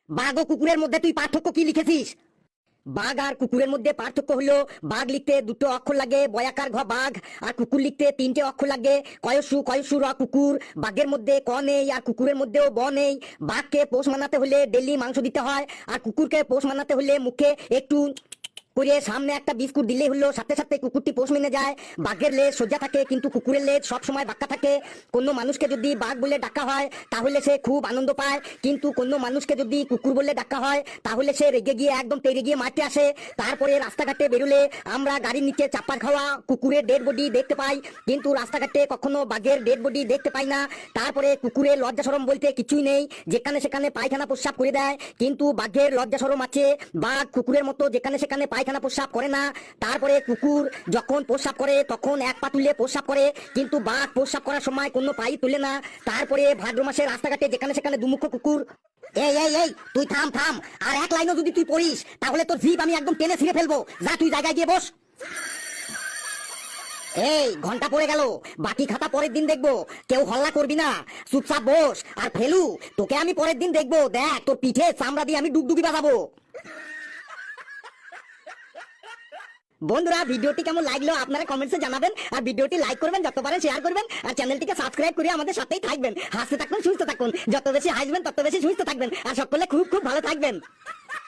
বাঘ ও কুকুরের মধ্যে তুই পার্থক্য কি লিখেছিস? বাঘ আর কুকুরের মধ্যে পার্থক্য হলো বাঘ লিখতে দুটো অক্ষর লাগে বয়াকার ঘ বাঘ, আর কুকুর লিখতে তিনটে অক্ষর লাগে কয়সু র কুকুর। বাঘের মধ্যে ক নেই আর কুকুরের মধ্যেও ব নেই। বাঘকে পোষ মানাতে হলে ডেলি মাংস দিতে হয়, আর কুকুরকে পোষ মানাতে হলে মুখে একটু করে সামনে একটা বিস্কুট দিলেই হলো, সাথে সাথে কুকুরটি পোষ মেনে যায়। বাঘের লেজ সোজা থাকে কিন্তু কুকুরের লেজ সব সময় বাঁকা থাকে। কোনো মানুষকে যদি বাঘ বলে ডাকা হয় তাহলে সে খুব আনন্দ পায়, কিন্তু কোনো মানুষকে যদি কুকুর বলে ডাকা হয় তাহলে সে রেগে গিয়ে একদম তেড়ে গিয়ে মারতে আসে। তারপরে রাস্তাঘাটে বেরোলে আমরা গাড়ির নিচে চাপা খাওয়া কুকুরের ডেড বডি দেখতে পাই, কিন্তু রাস্তাঘাটে কখনো বাঘের ডেড বডি দেখতে পাই না। তারপরে কুকুরের লজ্জা শরম বলতে কিছুই নেই, যেখানে সেখানে পায়খানা প্রস্রাব করে দেয়, কিন্তু বাঘের লজ্জা শরম আছে। বাঘ কুকুরের মতো যেখানে সেখানে পায়খানা প্রস্রাব করে না। তারপরে কুকুর যখন প্রস্রাব করে তখন এক পা তুলে প্রস্রাব করে, কিন্তু বাঘ প্রস্রাব করার সময় কোনো পাই তুলে না। তারপরে ভাদ্র মাসে রাস্তাঘাটে যেখানে সেখানে দুমুখ কুকুর। এই এই এই তুই থাম থাম, আর এক লাইনও যদি তুই পড়িস তাহলে তোর জিভ আমি একদম টেনে ছিঁড়ে ফেলবো। যা তুই জায়গায় গিয়ে বস। এই ঘন্টা পড়ে গেল, বাকি খাতা পরের দিন দেখবো, কেউ হল্লা করবি না, চুপচাপ বস। আর ফেলু, তোকে আমি পরের দিন দেখবো, দেখ তোর পিঠে চামড়া দিয়ে আমি ডুগডুগি বাজাবো। বন্ধুরা, ভিডিওটি কেমন লাগলো আপনারা কমেন্টসে জানাবেন, আর ভিডিওটি লাইক করবেন, যত পারেন শেয়ার করবেন, আর চ্যানেলটিকে সাবস্ক্রাইব করে আমাদের সাথেই থাকবেন। হাসতে থাকুন, সুস্থ থাকুন, যত বেশি হাসবেন তত বেশি সুস্থ থাকবেন, আর সকলে খুব খুব ভালো থাকবেন।